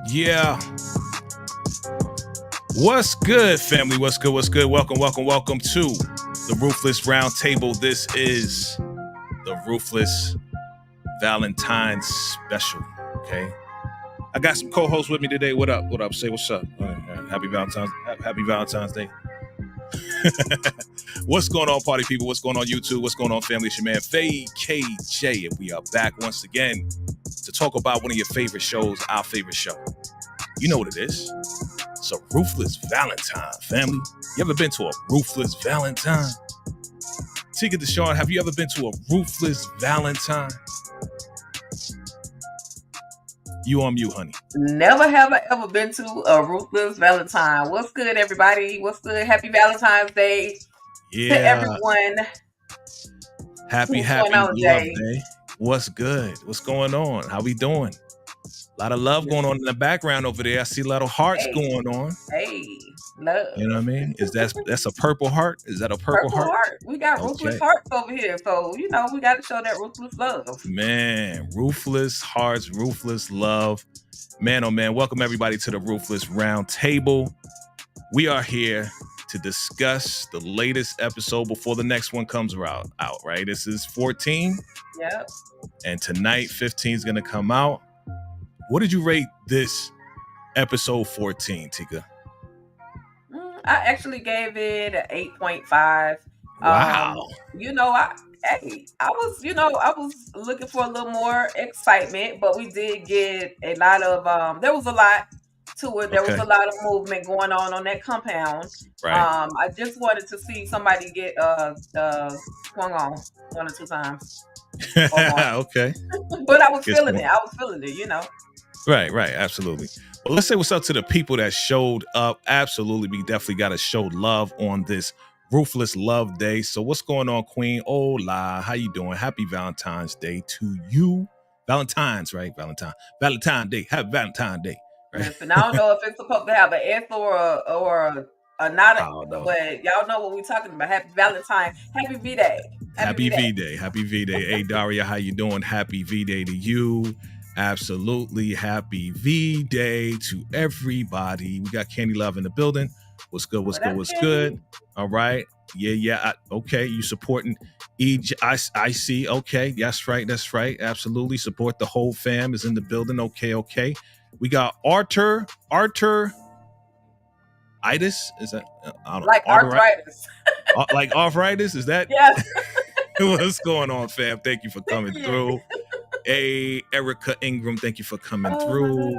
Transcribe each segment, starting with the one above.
Yeah. What's good, family? What's good? What's good? Welcome to the Ruthless Roundtable. This is the Ruthless Valentine's special. Okay. I got some co-hosts with me today. What up? What up? Say what's up. Happy Valentine's Day. What's going on, party people? What's going on, YouTube? What's going on, family? It's your man, Faye KJ, and we are back once again to talk about one of your favorite shows, our favorite show. You know what it is. It's a Ruthless Valentine, family. You ever been to a Ruthless Valentine? Tika Deshawn, have you ever been to a Ruthless Valentine? You on mute, honey. Never have I ever been to a Ruthless Valentine. What's good, everybody? What's good? Happy Valentine's Day to everyone. Happy Love Day. What's good? What's going on? How we doing? A lot of love going on in the background over there. I see a lot of hearts going on. Hey, love. You know what I mean? That's a purple heart? Is that a purple heart? We got ruthless hearts over here. So, we got to show that ruthless love. Man, ruthless hearts, ruthless love. Man, oh man, welcome everybody to the Ruthless Roundtable. We are here to discuss the latest episode before the next one comes out, right? This is 14. Yep. And tonight, 15 is going to come out. What did you rate this episode 14, Tika? I actually gave it an 8.5. Wow. I was looking for a little more excitement, but we did get a lot of, there was a lot to it. There was a lot of movement going on that compound. Right. I just wanted to see somebody get swung on 1 or 2 times. Okay. But I was feeling it. Right, absolutely. Well, let's say what's up to the people that showed up. Absolutely, we definitely got to show love on this Ruthless Love Day. So what's going on, Queen? Hola, how you doing? Happy Valentine's Day to you. Valentine's, right? Valentine Day. Happy Valentine's Day. Right? Listen, I don't know if it's supposed to have an S or a not, but y'all know what we're talking about. Happy Valentine. Happy V-Day. Happy V-Day. Happy V-Day. Hey, Daria, how you doing? Happy V-Day to you. Absolutely. Happy V-Day to everybody. We got Candy Love in the building. What's good? What's good? All right. Yeah. Okay, you supporting EJ. I see. Okay, that's right. Absolutely. Support the whole fam is in the building. Okay. We got Arthur. Itis? Is that I don't know. Like arthritis. Like arthritis? Is that Yeah. what's going on, fam? Thank you for coming Yeah. through. Hey, Erica Ingram, thank you for coming Oh my through.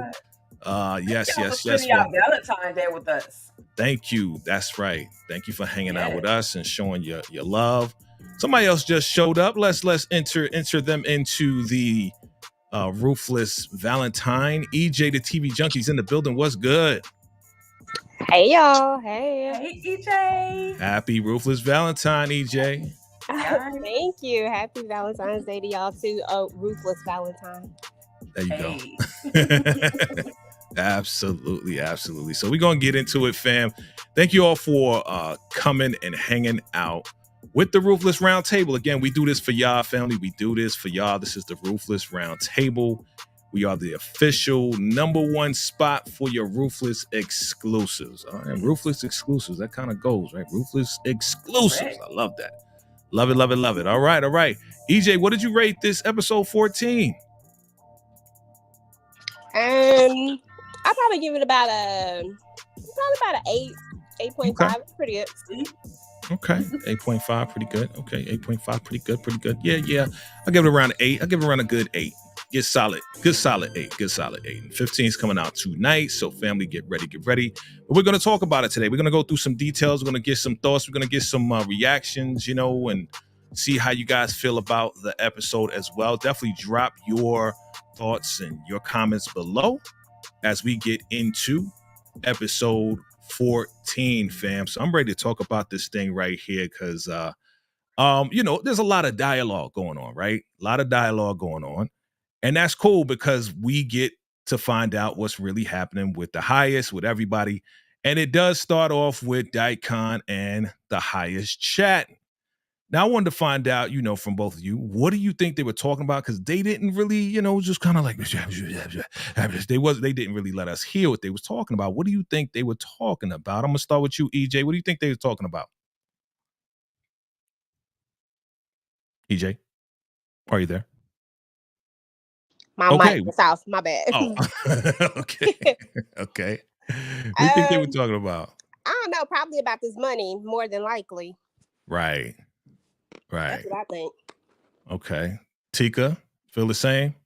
God. Yes. Y'all for spending y'all Valentine's Day with us. Thank you. That's right. Thank you for hanging out with Yes. us and showing your love. Somebody else just showed up. Let's enter them into the Ruthless Valentine. EJ the TV Junkies in the building. What's good? Hey y'all. Hey. Hey EJ. Happy Ruthless Valentine, EJ. Thank you. Happy Valentine's Day to y'all too. Ruthless Valentine. There you go. Absolutely. So we're gonna get into it, fam. Thank you all for coming and hanging out with the Ruthless Roundtable. Again, we do this for y'all, family. We do this for y'all. This is the Ruthless Roundtable. We are the official #1 spot for your Ruthless exclusives. And Ruthless exclusives, that kind of goes, right? Ruthless exclusives. Right. I love that. Love it. All right. EJ, what did you rate this episode 14? I'll probably give it about an 8, 8.5. Okay. Pretty good. Okay, 8.5, pretty good. Okay, 8.5, pretty good. Yeah. I'll give it around 8. I'll give it around a good 8. Good solid 8. 15 is coming out tonight, so family, get ready. But we're going to talk about it today. We're going to go through some details. We're going to get some thoughts. We're going to get some reactions, and see how you guys feel about the episode as well. Definitely drop your thoughts and your comments below as we get into episode 14, fam. So I'm ready to talk about this thing right here because there's a lot of dialogue going on, right? A lot of dialogue going on. And that's cool because we get to find out what's really happening with the highest, with everybody. And it does start off with Daikon and the highest chat. Now, I wanted to find out, from both of you, what do you think they were talking about? Because they didn't really, just kind of like, they didn't really let us hear what they was talking about. What do you think they were talking about? I'm going to start with you, EJ. What do you think they were talking about? EJ, are you there? My mic was off. My bad. Oh, okay. What do you think they were talking about? I don't know. Probably about this money, more than likely. Right. That's what I think. Okay. Tika, feel the same?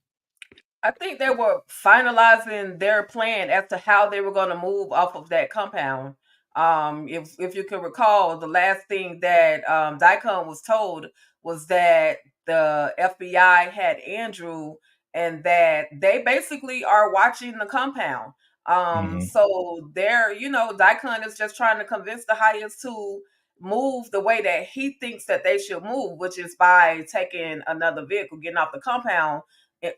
I think they were finalizing their plan as to how they were going to move off of that compound. If you can recall, the last thing that Daikon was told was that the FBI had Andrew and that they basically are watching the compound. So they're, Daikon is just trying to convince the highest to move the way that he thinks that they should move, which is by taking another vehicle, getting off the compound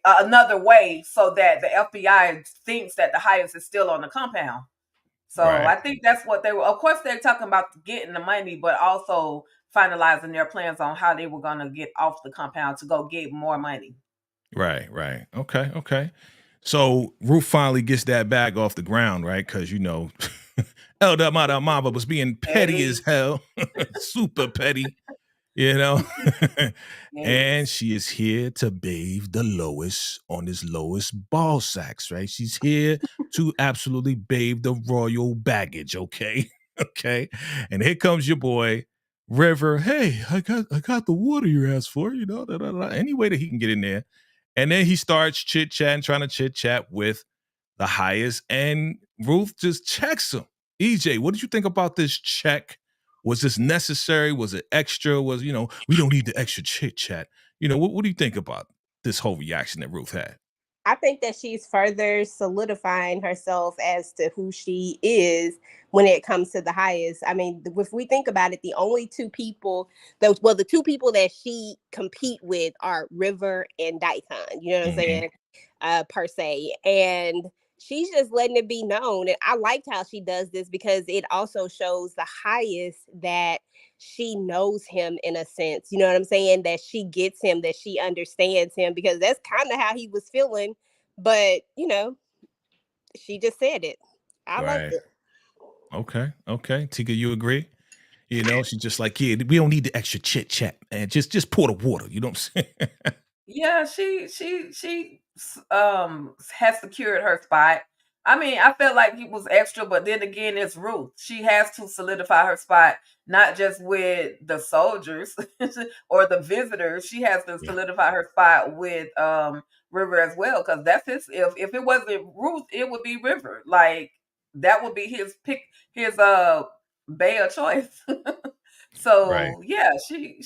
another way, so that the FBI thinks that the highest is still on the compound. So I think that's what they were. Of course, they're talking about getting the money, but also finalizing their plans on how they were going to get off the compound to go get more money. Right. Okay. So Ruth finally gets that bag off the ground, right? Because El Mama was being petty as hell, super petty, and she is here to bathe the lowest on his lowest ball sacks, right? She's here to absolutely bathe the royal baggage, okay? Okay. And here comes your boy River. Hey, I got the water you asked for, any way that he can get in there. And then he starts trying to chit chat with the highest, and Ruth just checks him. EJ, what did you think about this check? Was this necessary? Was it extra? We don't need the extra chit chat. What do you think about this whole reaction that Ruth had? I think that she's further solidifying herself as to who she is when it comes to the highest. I mean, if we think about it, the only two people, the two people that she compete with are River and Daikon. You know what I'm saying? Per se. And she's just letting it be known. And I liked how she does this because it also shows the highest that she knows him in a sense. You know what I'm saying? That she gets him, that she understands him, because that's kind of how he was feeling. But, she just said it. I liked it. Okay. Tika, you agree? She's just like, yeah, we don't need the extra chit chat, man. Just pour the water. You know what I'm saying? Yeah, she has secured her spot. I mean, I felt like he was extra, but then again, it's Ruth. She has to solidify her spot, not just with the soldiers or the visitors. She has to solidify her spot with River as well, because that's his. If it wasn't Ruth, it would be River. Like that would be his pick, his bay of choice. So yeah, she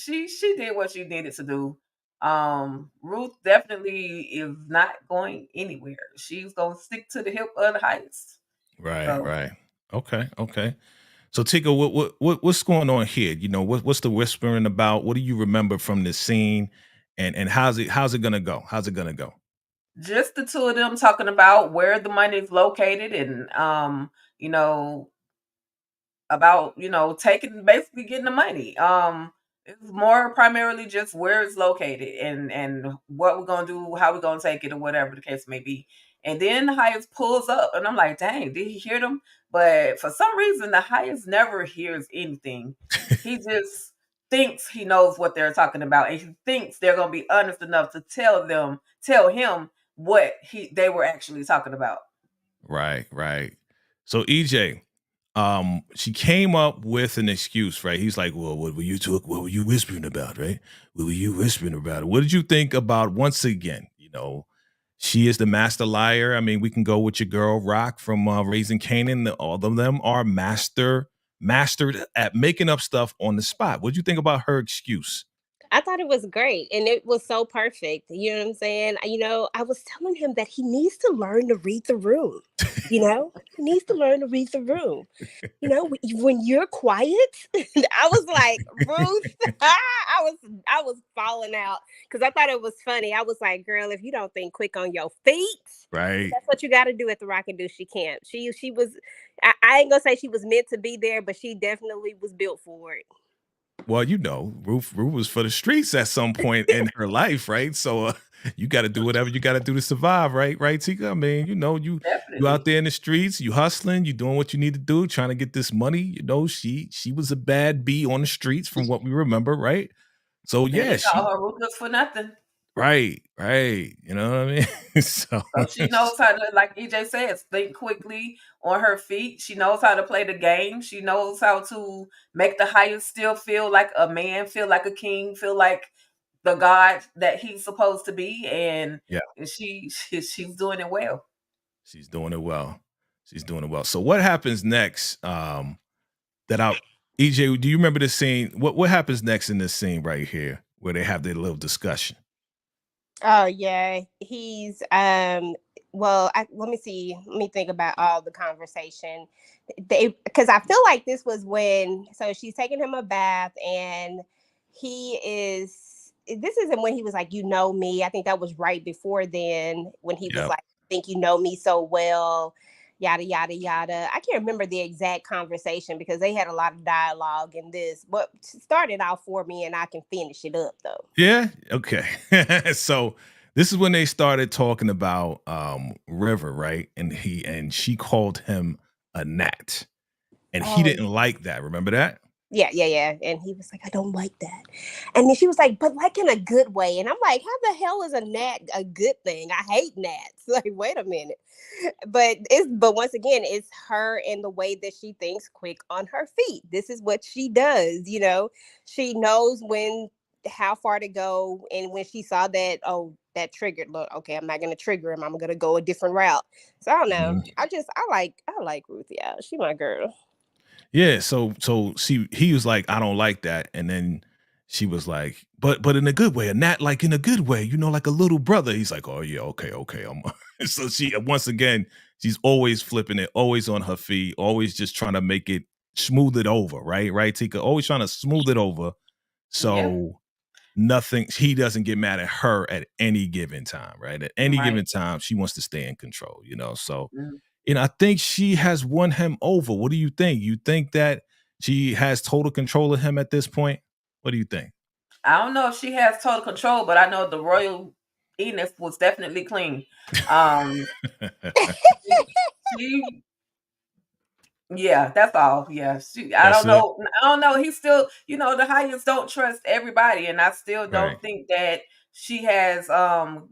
did what she needed to do. Ruth definitely is not going anywhere. She's gonna stick to the hip of the highest. Right. Okay. So Tika, what's going on here? What's the whispering about? What do you remember from this scene? And how's it gonna go? How's it gonna go? Just the two of them talking about where the money is located and about taking, basically getting the money. It's more primarily just where it's located and what we're gonna do, how we're gonna take it, or whatever the case may be. And then the highest pulls up, and I'm like, dang, did he hear them? But for some reason, the highest never hears anything. He just thinks he knows what they're talking about, and he thinks they're gonna be honest enough to tell him what they were actually talking about. Right. So EJ, she came up with an excuse, right? He's like, well, what were you whispering about, right? What were you whispering about? What did you think about, once again, she is the master liar. I mean, we can go with your girl Rock from Raising Canaan. All of them are mastered at making up stuff on the spot. What did you think about her excuse? I thought it was great and it was so perfect. You know what I'm saying? I was telling him that he needs to learn to read the room. He needs to learn to read the room. When you're quiet, I was like, Ruth, I was falling out because I thought it was funny. I was like, girl, if you don't think quick on your feet, right, that's what you got to do at the Rock and Do She Camp. She was, I ain't gonna say she was meant to be there, but she definitely was built for it. Well, Ruth was for the streets at some point in her life, right? So you got to do whatever you got to do to survive, right, Tika? I mean, you out there in the streets, you hustling, you doing what you need to do, trying to get this money. She was a bad bee on the streets, from what we remember, right? So they call her Ruthless for nothing. Right. You know what I mean? So she knows how to, like EJ says, think quickly on her feet. She knows how to play the game. She knows how to make the highest still feel like a man, feel like a king, feel like the god that he's supposed to be. And she's doing it well. She's doing it well. So what happens next? EJ, do you remember the scene? What happens next in this scene right here where they have their little discussion? Oh yeah, he's well, let me see. Let me think about all the conversation. Because I feel like this was when, so she's taking him a bath and this isn't when he was like, me. I think that was right before then, when he was like, I think you know me so well, yada yada yada. I can't remember the exact conversation because they had a lot of dialogue in this, but started out for me and I can finish it up though. Yeah. Okay. So this is when they started talking about River, right? And she called him a gnat. And he didn't like that. Remember that? Yeah. And he was like, I don't like that. And then she was like, but like in a good way. And I'm like, how the hell is a gnat a good thing? I hate gnats. Like, wait a minute. But once again, it's her and the way that she thinks quick on her feet. This is what she does. She knows how far to go. And when she saw that, that triggered, look, okay, I'm not going to trigger him. I'm going to go a different route. So I don't know. I like Ruth. Yeah. She my girl. Yeah, so he was like, I don't like that, and then she was like, but in a good way, a gnat, like in a good way, like a little brother. He's like, oh yeah, okay. So she, once again, she's always flipping it, always on her feet, always just trying to make it, smooth it over, right, Tika, always trying to smooth it over, so he doesn't get mad at her at any given time, right? At any given time, she wants to stay in control, so. And I think she has won him over. What do you think? You think that she has total control of him at this point? What do you think? I don't know if she has total control, but I know the royal Enos was definitely clean. She Yeah, that's all. Yeah, I That's don't it. know. I don't know. He's still, the Hyens don't trust everybody, and I still Right. don't think that she has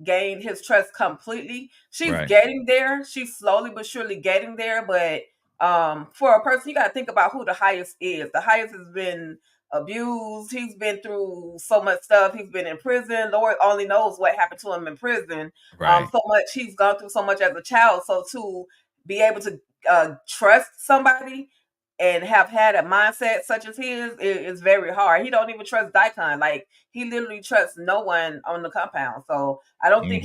gained his trust completely. She's Right. getting there. She's slowly but surely getting there. But for a person, you got to think about who the highest is. The highest has been abused. He's been through so much stuff. He's been in prison. Lord only knows what happened to him in prison. Right. So much he's gone through so much as a child. So to be able to trust somebody and have had a mindset such as his is very hard. He don't even trust Daikon. Like he literally trusts no one on the compound. So I don't think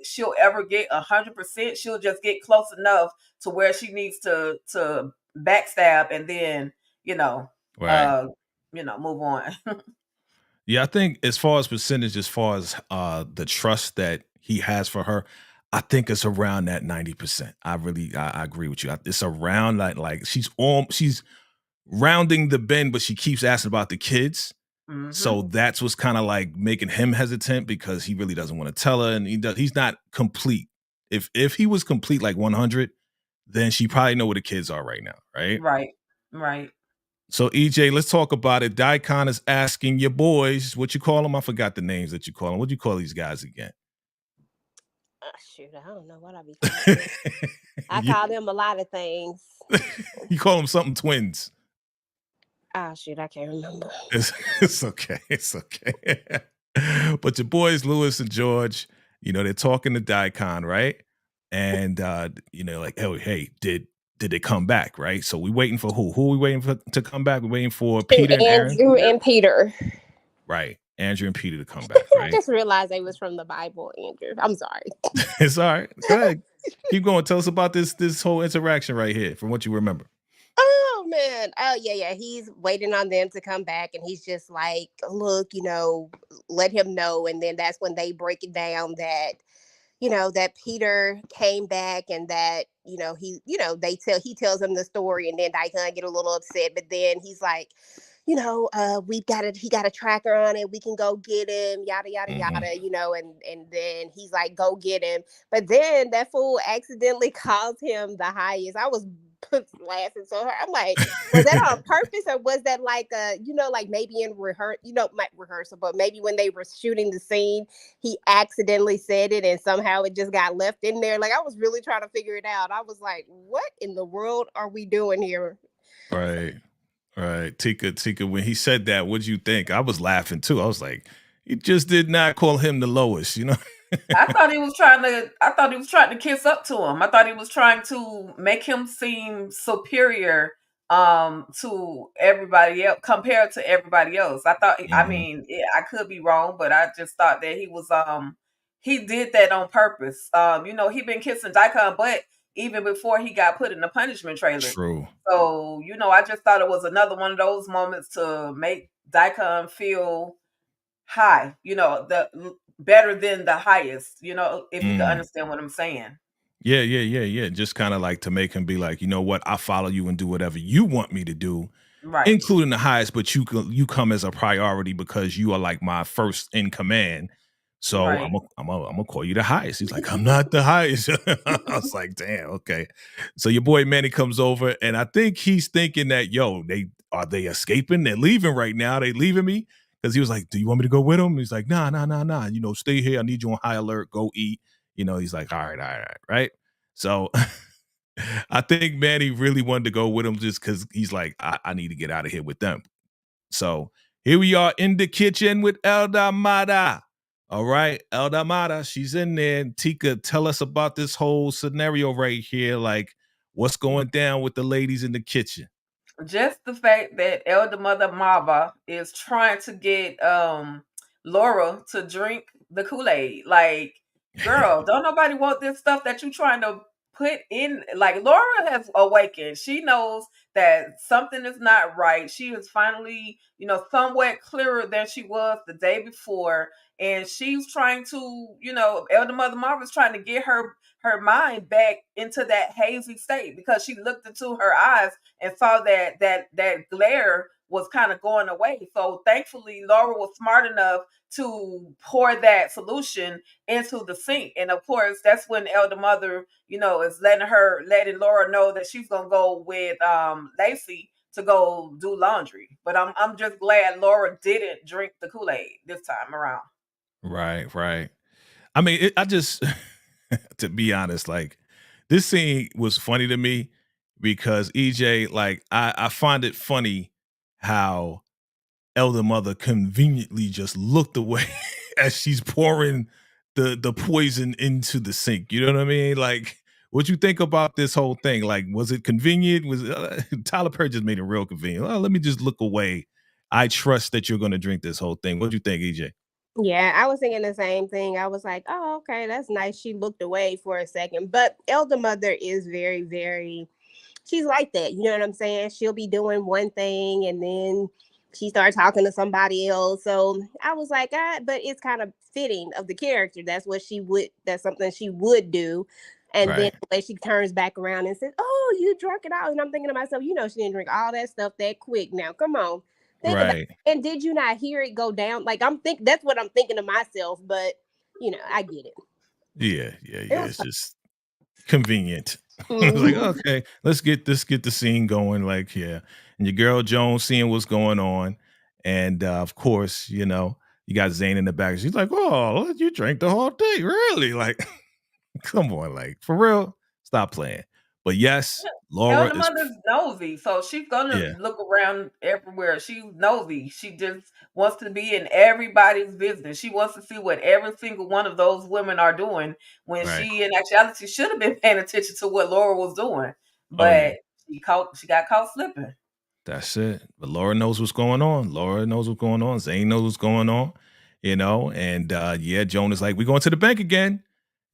she'll ever get 100%. She'll just get close enough to where she needs to backstab and then Right. move on. Yeah, I think as far as percentage, as far as the trust that he has for her, I think it's around that 90%. I agree with you. It's around like she's rounding the bend, but she keeps asking about the kids. So that's what's kind of like making him hesitant because he really doesn't want to tell her, and he's not complete. If he was complete like 100, then she probably know where the kids are right now, right? Right. So EJ, let's talk about it. Daikon is asking your boys, what you call them? I forgot the names that you call them. What do you call these guys again? Shoot, I don't know what I be calling them. I call them a lot of things. You call them something twins. Oh shoot, I can't remember. It's okay. It's okay. But your boys, Lewis and George, they're talking to Daikon, right? And like, oh, hey, did they come back, right? So we waiting for who? Who are we waiting for to come back? We're waiting for Peter and Aaron. Andrew and Peter. Right. Andrew and Peter to come back, right? I just realized they was from the Bible, Andrew. I'm sorry. It's all right. Go ahead. Keep going. Tell us about this whole interaction right here from what you remember. Oh man. Oh yeah. He's waiting on them to come back and he's just like, look, let him know. And then that's when they break it down that, that Peter came back and that, he tells him the story and then Daikon get a little upset, but then he's like, he got a tracker on it. We can go get him, yada, yada, yada, and then he's like, go get him. But then that fool accidentally calls him the highest. I was laughing so hard. I'm like, was that on purpose or was that like like maybe in rehearsal, but maybe when they were shooting the scene, he accidentally said it and somehow it just got left in there. Like I was really trying to figure it out. I was like, what in the world are we doing here? Right. Right. Tika, when he said that, what'd you think? I was laughing too. I was like, he just did not call him the lowest, I thought he was trying to kiss up to him. I thought he was trying to make him seem superior to everybody else compared to everybody else. I mean, I could be wrong, but I just thought that he did that on purpose. He been kissing Daikon but even before he got put in the punishment trailer. True. So, I just thought it was another one of those moments to make Daikon feel high, the better than the highest, if you can understand what I'm saying. Yeah. Just kind of like to make him be like, you know what? I follow you and do whatever you want me to do, Right. including the highest, but you come as a priority because you are like my first in command. So Right. I'm gonna call you the highest. He's like, I'm not the highest. I was like, damn, okay. So your boy Manny comes over, and I think he's thinking that, yo, they escaping? They're leaving right now. They leaving me because he was like, do you want me to go with him? He's like, nah. Stay here. I need you on high alert. Go eat. He's like, all right. So I think Manny really wanted to go with him just because he's like, I need to get out of here with them. So here we are in the kitchen with Eldamada. All right, Eldamada, she's in there. Tika, tell us about this whole scenario right here. Like, what's going down with the ladies in the kitchen? Just the fact that Elder Mother Marva is trying to get Laura to drink the Kool-Aid. Like, girl, don't nobody want this stuff that you trying to put in. Like, Laura has awakened. She knows that something is not right. She is finally, somewhat clearer than she was the day before. And she's trying to, Elder Mother Marva is trying to get her mind back into that hazy state because she looked into her eyes and saw that glare was kind of going away. So thankfully, Laura was smart enough to pour that solution into the sink. And of course, that's when Elder Mother, is letting Laura know that she's gonna go with Lacey to go do laundry. But I'm just glad Laura didn't drink the Kool-Aid this time around. Right. I mean, I just, to be honest, like this scene was funny to me because EJ, like, I find it funny how Elder Mother conveniently just looked away as she's pouring the poison into the sink. You know what I mean? Like, what you think about this whole thing? Like, was it convenient? Was Tyler Perry just made it real convenient? Oh, let me just look away. I trust that you're going to drink this whole thing. What do you think, EJ? Yeah, I was thinking the same thing. I was like, oh, okay, that's nice. She looked away for a second. But Elder Mother is very, very, she's like that. You know what I'm saying? She'll be doing one thing and then she started talking to somebody else. So I was like, but it's kind of fitting of the character. That's something she would do. And then the way she turns back around and says, oh, you drunk it all. And I'm thinking to myself, she didn't drink all that stuff that quick. Now, come on. Think about it. And did you not hear it go down? Like that's what I'm thinking to myself, but I get it. Yeah. It's just convenient. It's like, okay, let's get the scene going. Like, yeah. And your girl Joan seeing what's going on. And of course, you got Zane in the back. She's like, oh, you drank the whole thing. Really? Like, come on, like, for real? Stop playing. But yes, Laura Elder Mother's nosy, so she's gonna look around everywhere. She's nosy. She just wants to be in everybody's business. She wants to see what every single one of those women are doing when she, in actuality, should have been paying attention to what Laura was doing. But she got caught slipping. That's it. But Laura knows what's going on. Zane knows what's going on. And Joan is like, we're going to the bank again.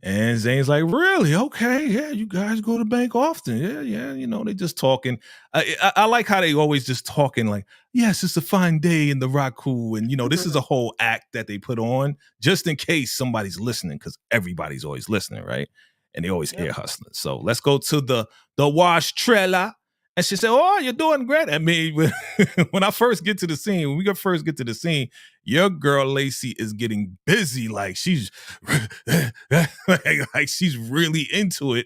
And Zane's like, really? Okay. Yeah, you guys go to the bank often. Yeah. They just talking. I like how they always just talking like, yes, it's a fine day in the Raku. And, this is a whole act that they put on just in case somebody's listening because everybody's always listening, right? And they always ear hustling. So let's go to the wash trailer. And she said, oh, you're doing great. I mean, when I first get to the scene, your girl Lacey is getting busy. Like she's like she's really into it.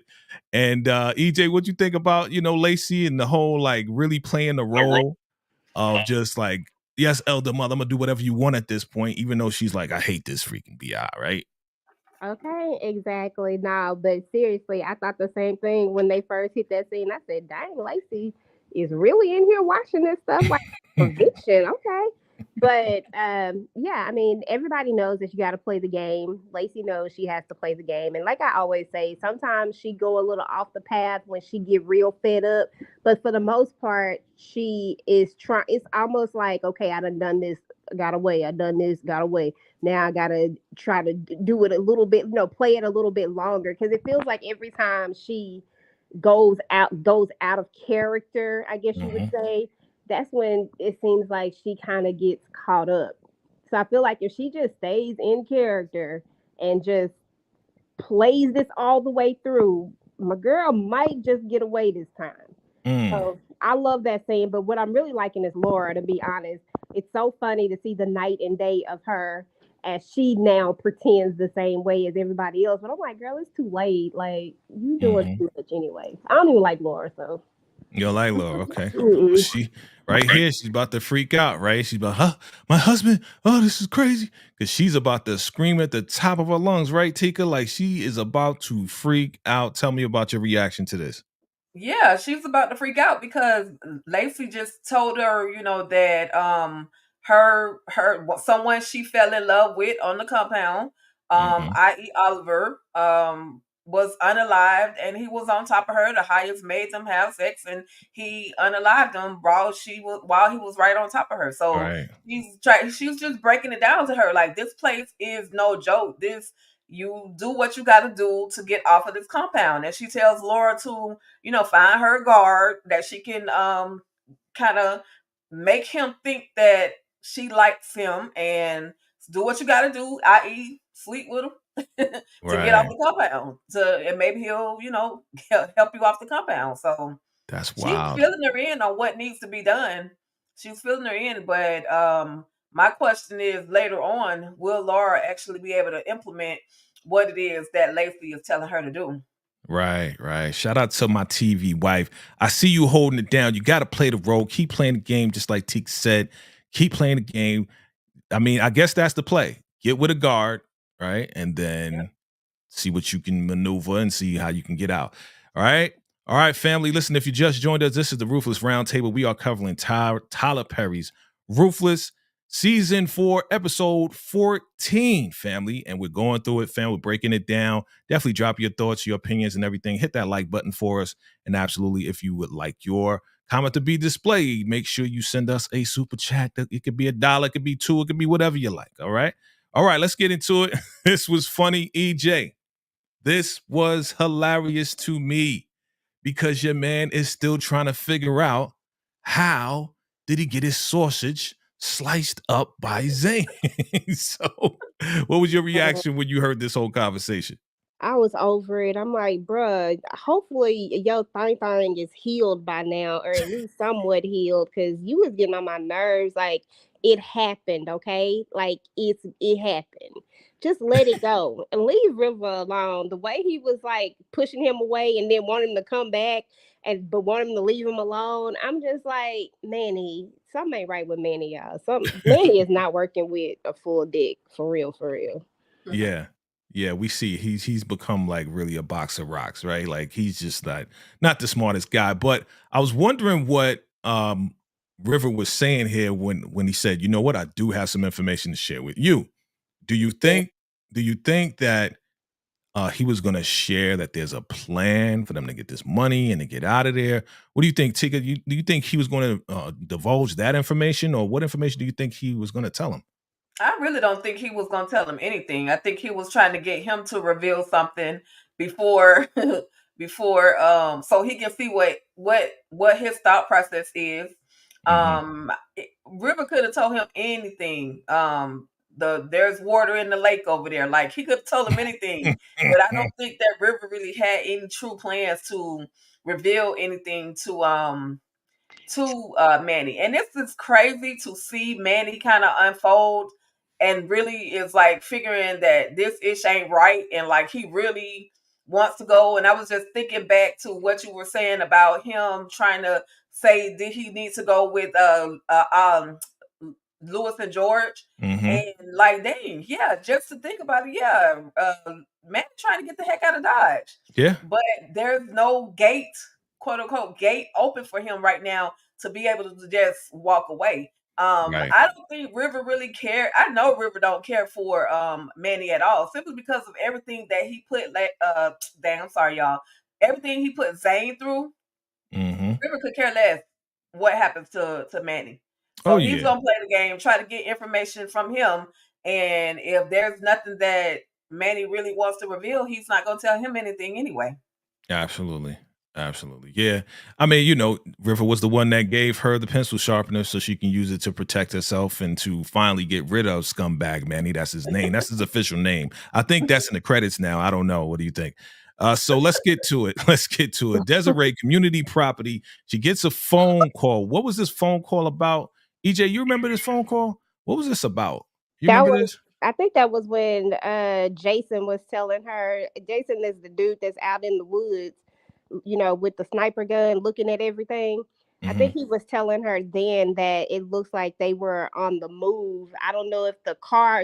And EJ, what you think about, Lacey and the whole like really playing the role of just like, yes, Elder Mother, I'm gonna do whatever you want at this point, even though she's like, I hate this freaking BI, right? Okay, exactly. No, but seriously, I thought the same thing when they first hit that scene. I said, dang, Lacey is really in here watching this stuff like conviction. Okay. But I mean, everybody knows that you got to play the game. Lacey knows she has to play the game. And like I always say, sometimes she go a little off the path when she get real fed up. But for the most part, she is trying. It's almost like, okay, I done this, got away. I done this, got away. Now I got to try to do it a little bit, play it a little bit longer. Because it feels like every time she goes out of character, I guess you would say, that's when it seems like she kind of gets caught up. So I feel like if she just stays in character and just plays this all the way through, my girl might just get away this time. So I love that scene. But what I'm really liking is Laura, to be honest. It's so funny to see the night and day of her as she now pretends the same way as everybody else. But I'm like, girl, it's too late. Like, you doing too much anyway. I don't even like Laura, so. You don't like Laura, okay. She right here, she's about to freak out, right? She's about, my husband, oh, this is crazy. Because she's about to scream at the top of her lungs, right, Tika? Like she is about to freak out. Tell me about your reaction to this. Yeah, she's about to freak out because Lacey just told her, that her someone she fell in love with on the compound, i.e. Oliver, was unalived and he was on top of her. The highest made them have sex and he unalived him while he was right on top of her. So she was just breaking it down to her like, this place is no joke. You do what you got to do to get off of this compound. And she tells Laura to, find her guard that she can kind of make him think that she likes him and do what you got to do, i.e. sleep with him to get off the compound. And maybe he'll, help you off the compound. So that's she's wild. filling her in on what needs to be done. she's filling her in. But my question is, later on, will Laura actually be able to implement what it is that Lacey is telling her to do? Right, right. Shout out to my TV wife. I see you holding it down. You got to play the role. Keep playing the game, just like Tik said. Keep playing the game. I mean, I guess that's the play. Get with a guard, right? And then see what you can maneuver and see how you can get out. All right. All right, family. Listen, if you just joined us, this is the Ruthless Roundtable. We are covering Tyler Perry's Ruthless Season 4, Episode 14, family. And we're going through it, fam. We're breaking it down. Definitely drop your thoughts, your opinions, and everything. Hit that like button for us. And absolutely, if you would like your comment to be displayed, make sure you send us a super chat. It could be $1, it could be $2, it could be whatever you like. All right. All right, let's get into it. This was funny, EJ. This was hilarious to me because your man is still trying to figure out how did he get his sausage sliced up by Zane. So, what was your reaction when you heard this whole conversation? I was over it. I'm like, bruh, hopefully your thing is healed by now, or at least somewhat healed, because you was getting on my nerves. Like, it happened, okay? Like, it happened. Just let it go and leave River alone. The way he was like pushing him away and then wanting him to come back but want him to leave him alone. I'm just like, Manny, something ain't right with Manny, y'all. Manny is not working with a full dick, for real, for real. Yeah. Yeah, we see he's become like really a box of rocks, right? Like he's just not the smartest guy. But I was wondering what River was saying here when he said, you know what, I do have some information to share with you. Do you think that he was going to share that there's a plan for them to get this money and to get out of there? What do you think, Tika? Do you think he was going to divulge that information, or what information do you think he was going to tell him? I really don't think he was going to tell him anything. I think he was trying to get him to reveal something before before so he can see what his thought process is. River could have told him anything. There's water in the lake over there. Like, he could have told him anything. But I don't think that River really had any true plans to reveal anything to Manny. And this is crazy to see Manny kind of unfold and really is like figuring that this ish ain't right, and like he really wants to go. And I was just thinking back to what you were saying about him trying to say, did he need to go with Lewis and George? And like, dang, yeah, just to think about it, yeah, man trying to get the heck out of Dodge. Yeah. But there's no gate, quote unquote, gate open for him right now to be able to just walk away. Right. I don't think River really cared. I know River don't care for Manny at all, simply because of everything that he put dang, I'm sorry, y'all. Everything he put Zane through, River could care less what happens to Manny. So he's gonna play the game, try to get information from him, and if there's nothing that Manny really wants to reveal, he's not gonna tell him anything anyway. Absolutely. Absolutely. Yeah. I mean, you know, River was the one that gave her the pencil sharpener so she can use it to protect herself and to finally get rid of Scumbag Manny. That's his name. That's his official name. I think that's in the credits now. I don't know. What do you think? So let's get to it. Let's get to it. Desiree, community property. She gets a phone call. What was this phone call about? EJ, you remember this phone call? What was this about? You remember this? I think that was when Jason was telling her. Jason is the dude that's out in the woods, you know, with the sniper gun looking at everything. I think he was telling her then that it looks like they were on the move. I don't know if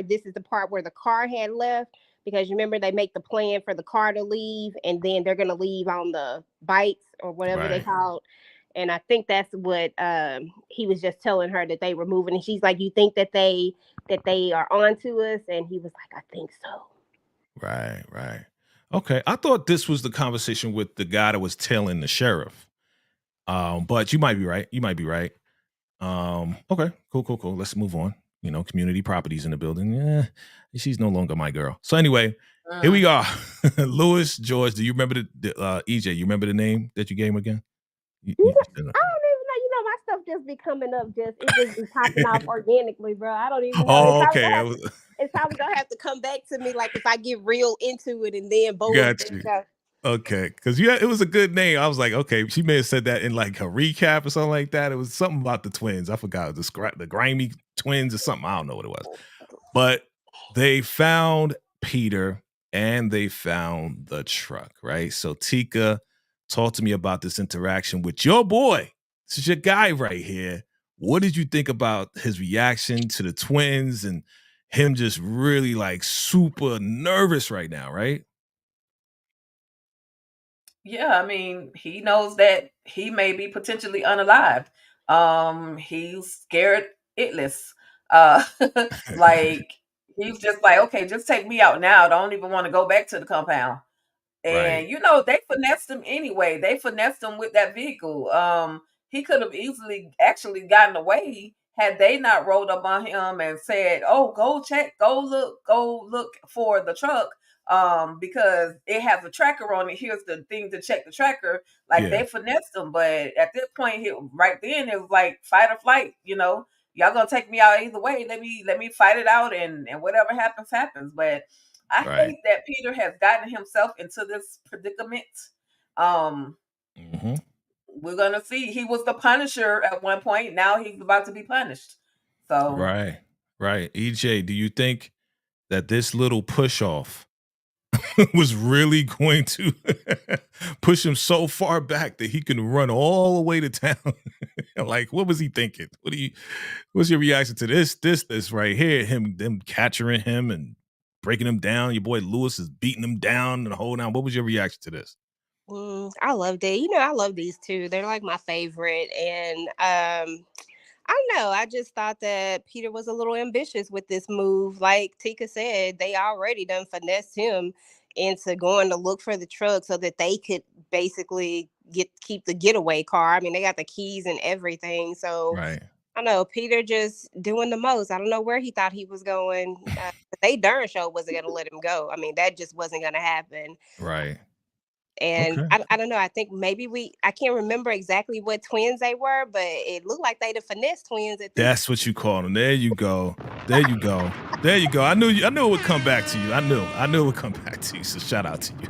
this is the part where the car had left, because you remember they make the plan for the car to leave, and then they're going to leave on the bikes or whatever they called. And I think that's what he was just telling her, that they were moving. And she's like, you think that they are onto us? And he was like, I think so. Right, right. Okay. I thought this was the conversation with the guy that was tailing the sheriff. But you might be right. You might be right. Okay, cool. Let's move on. You know, community properties in the building. Yeah, she's no longer my girl. So anyway, here we are. Lewis, George, do you remember the EJ, you remember the name that you gave him again? I don't even know. You know, my stuff just be coming up. It just be popping off organically, bro. I don't even know. Oh, okay. It's probably gonna have to come back to me, like if I get real into it, and then boom. Got you. Okay, because it was a good name. I was like, okay, she may have said that in like a recap or something like that. It was something about the twins. I forgot the grimy twins or something. I don't know what it was. But they found Peter and they found the truck, right? So Tika, talk to me about this interaction with your boy. This is your guy right here. What did you think about his reaction to the twins and him just really like super nervous right now, right? Yeah, I mean, he knows that he may be potentially unalived. He's scared itless. Uh, like he's just like, okay, just take me out now. Don't even want to go back to the compound. Right. And they finessed him anyway. They finessed him with that vehicle. He could have easily actually gotten away had they not rolled up on him and said, "Oh, go look for the truck." Because it has a tracker on it. Here's the thing to check the tracker. Like Yeah. they finessed him, but at this point, right then it was like fight or flight. Y'all gonna take me out either way. Let me fight it out, and whatever happens, happens. But I Right. hate that Peter has gotten himself into this predicament. Um, Mm-hmm. we're gonna see. He was the Punisher at one point. Now he's about to be punished. So Right. Right. EJ, do you think that this little push off was really going to push him so far back that he can run all the way to town? Like, what was he thinking? What's your reaction to this right here? Them capturing him and breaking him down. Your boy Lewis is beating him down and holding on. What was your reaction to this? I loved it. I love these two. They're like my favorite. And I don't know. I just thought that Peter was a little ambitious with this move. Like Tika said, they already done finessed him into going to look for the truck so that they could basically keep the getaway car. I mean, they got the keys and everything. So Right. I know Peter just doing the most. I don't know where he thought he was going. They darn sure wasn't going to let him go. I mean, that just wasn't going to happen. Right. And Okay. I don't know. I think maybe I can't remember exactly what twins they were, but it looked like they the finesse twins at this. That's what you call them. There you go. There you go. There you go. I knew it would come back to you. I knew it would come back to you. So shout out to you.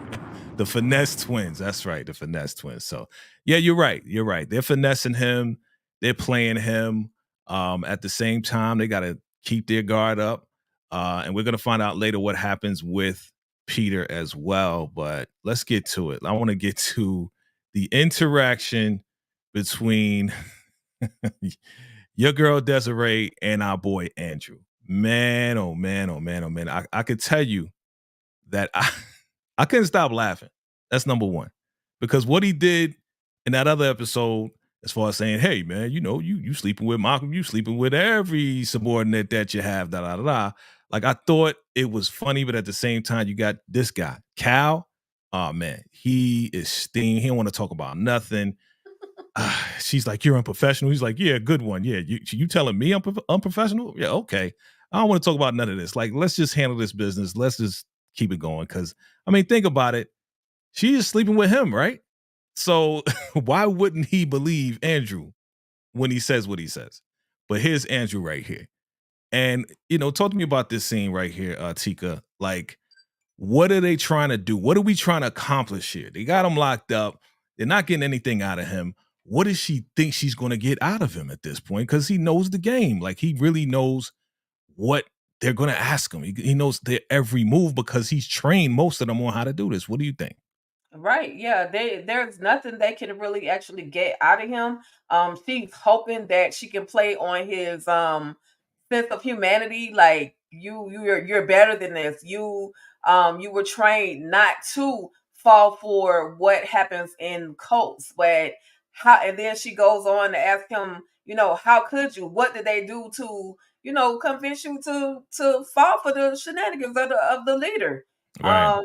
The finesse twins. That's right. The finesse twins. So yeah, you're right. You're right. They're finessing him. They're playing him. At the same time, they gotta keep their guard up. And we're gonna find out later what happens with Peter as well. But let's get to it. I want to get to the interaction between your girl Desiree and our boy Andrew. Man, oh man, oh man, oh man. I could tell you that I couldn't stop laughing. That's number one. Because what he did in that other episode, as far as saying, hey man, you sleeping with Malcolm, you sleeping with every subordinate that you have, da da da da. Like I thought it was funny, but at the same time, you got this guy, Cal. Oh man, he is stinging. He don't want to talk about nothing. She's like, you're unprofessional. He's like, yeah, good one. Yeah, you telling me I'm unprofessional? Yeah, okay. I don't want to talk about none of this. Like, let's just handle this business. Let's just keep it going. Because, I mean, think about it. She is sleeping with him, right? So why wouldn't he believe Andrew when he says what he says? But here's Andrew right here. And, talk to me about this scene right here, Tika. Like, what are they trying to do? What are we trying to accomplish here? They got him locked up. They're not getting anything out of him. What does she think she's going to get out of him at this point? Because he knows the game. Like he really knows what they're going to ask him. He knows their every move because he's trained most of them on how to do this. What do you think? right, yeah, there's nothing they can really actually get out of him. She's hoping that she can play on his sense of humanity. Like you're better than this. You were trained not to fall for what happens in cults, but how? And then she goes on to ask him, how could you? What did they do to convince you to fall for the shenanigans of the leader? Right. Um,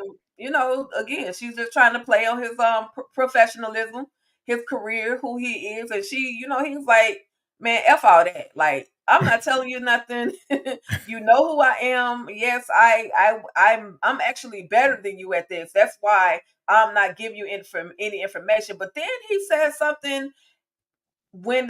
again, she's just trying to play on his professionalism, his career, who he is, and he's like, man, f all that. Like, I'm not telling you nothing. You know who I am. Yes, I'm actually better than you at this. That's why I'm not giving you any information. But then he says something when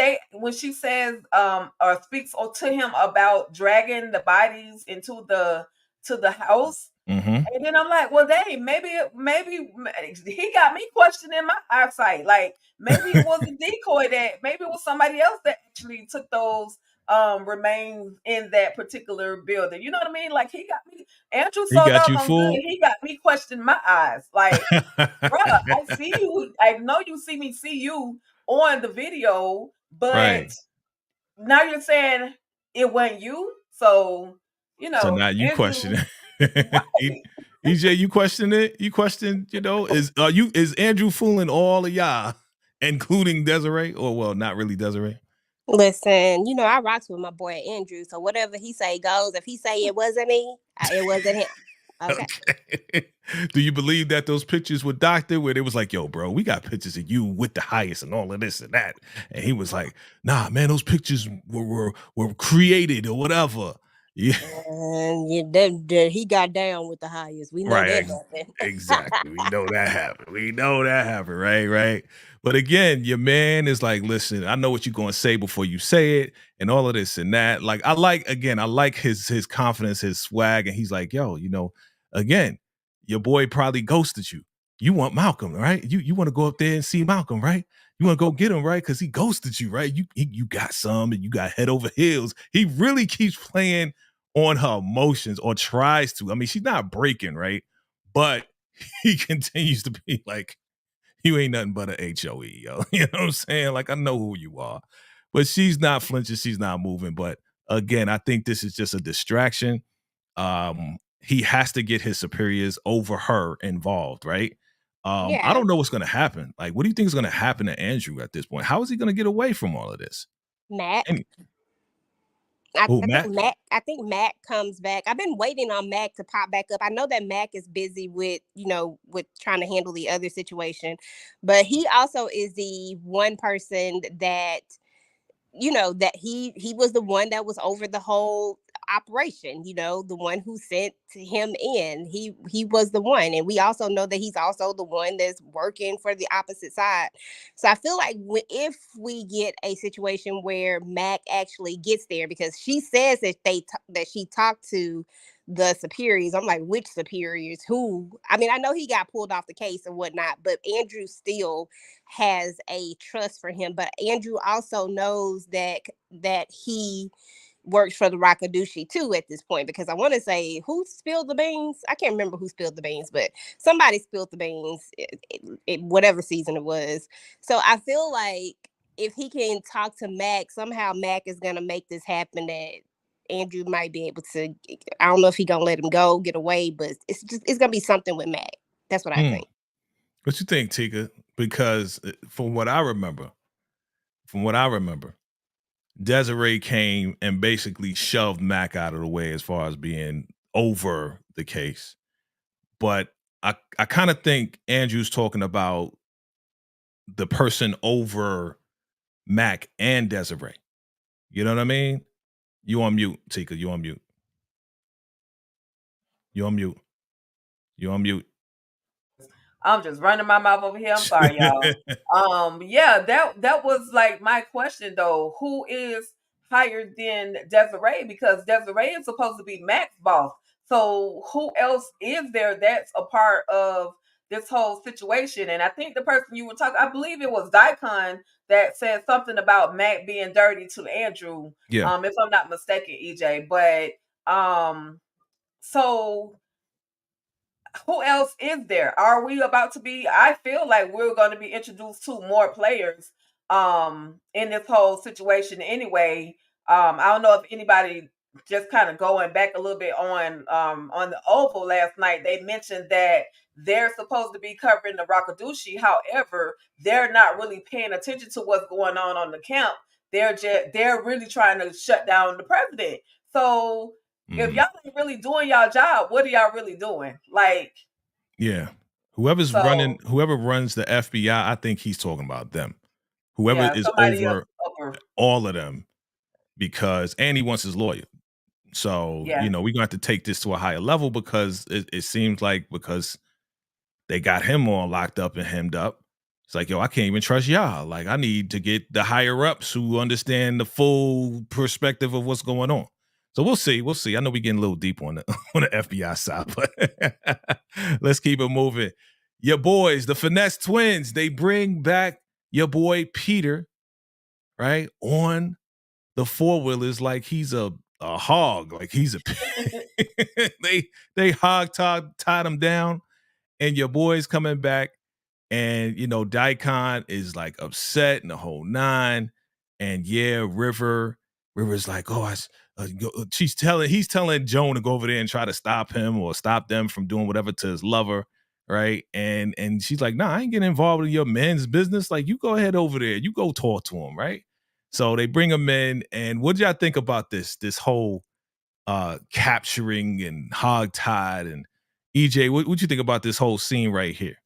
she says or speaks to him about dragging the bodies into the house. And then I'm like, well, dang, maybe he got me questioning my eyesight. Like maybe it was a decoy maybe it was somebody else that actually took those remains in that particular building. You know what I mean? Like he got me. Andrew's so doggone good. He got me questioning my eyes. Like, bro, I see you. I know you see me see you on the video, but now you're saying it wasn't you. So so now you Andrew, question it. EJ, you question it? You question, is Andrew fooling all of y'all, including Desiree? Or well, not really Desiree. Listen, I rocks with my boy Andrew, so whatever he say goes. If he say it wasn't me, it wasn't him. Okay. Do you believe that those pictures were doctored where it was like, yo, bro, we got pictures of you with the highest and all of this and that? And he was like, nah, man, those pictures were created or whatever. Yeah. He got down with the highest. We know that happened. Exactly. We know that happened. Right. But again, your man is like, listen, I know what you're going to say before you say it and all of this and that. Like, I like his confidence, his swag. And he's like, yo, again, your boy probably ghosted you. You want Malcolm, right? You want to go up there and see Malcolm, right? You want to go get him, right? Because he ghosted you, right? You got some and you got head over heels. He really keeps playing on her emotions or tries to. I mean, she's not breaking, right? But he continues to be like, you ain't nothing but an HOE, yo. You know what I'm saying? Like, I know who you are. But she's not flinching. She's not moving. But again, I think this is just a distraction. He has to get his superiors over her involved, right? I don't know what's going to happen. Like, what do you think is going to happen to Andrew at this point? How is he going to get away from all of this? Mac. I think Mac comes back. I've been waiting on Mac to pop back up. I know that Mac is busy with trying to handle the other situation, but he also is the one person that that he was the one that was over the whole operation, the one who sent him in. He was the one, and we also know that he's also the one that's working for the opposite side. So I feel like if we get a situation where Mac actually gets there, because she says that that she talked to the superiors. I'm like, which superiors? Who? I mean, I know he got pulled off the case and whatnot, but Andrew still has a trust for him. But Andrew also knows that he works for the Rakadushi too at this point, because I want to say, who spilled the beans? I can't remember who spilled the beans, but somebody spilled the beans, whatever season it was. So I feel like if he can talk to Mac, somehow Mac is going to make this happen, that Andrew might be able to. I don't know if he's going to let him go, get away, but it's going to be something with Mac. That's what I think. What you think, Tika? Because from what I remember, Desiree came and basically shoved Mac out of the way as far as being over the case. But I kind of think Andrew's talking about the person over Mac and Desiree. You know what I mean? You on mute, Tika. You on mute. I'm just running my mouth over here. I'm sorry, y'all. Yeah, that was like my question though. Who is higher than Desiree? Because Desiree is supposed to be Mac's boss. So who else is there that's a part of this whole situation? And I think the person you were talking, I believe it was Daikon that said something about Mac being dirty to Andrew. Yeah. If I'm not mistaken, EJ. But so who else is there? Are we about to be? I feel like we're going to be introduced to more players in this whole situation anyway. I don't know if anybody, just kind of going back a little bit on the Oval last night, they mentioned that they're supposed to be covering the Rakadushi. However, they're not really paying attention to what's going on the camp. They're really trying to shut down the president. So if y'all ain't really doing y'all job, what are y'all really doing? Like, yeah, whoever runs the FBI, I think he's talking about them. Whoever is over all of them, and he wants his lawyer. So, we're going to have to take this to a higher level, because it seems like, because they got him all locked up and hemmed up. It's like, yo, I can't even trust y'all. Like, I need to get the higher ups who understand the full perspective of what's going on. So we'll see. We'll see. I know we're getting a little deep on the FBI side, but let's keep it moving. Your boys, the Finesse Twins, they bring back your boy Peter, right, on the four-wheelers like he's a hog, like he's a they hog tied him down, and your boy's coming back, and you know Daikon is like upset and the whole nine, and yeah, River's like, oh, he's telling Joan to go over there and try to stop him or stop them from doing whatever to his lover, right? And she's like, nah, I ain't getting involved in your men's business. Like, you go ahead over there, you go talk to him, right? So they bring him in, and what y'all think about this whole capturing and hogtied? And EJ, what you think about this whole scene right here?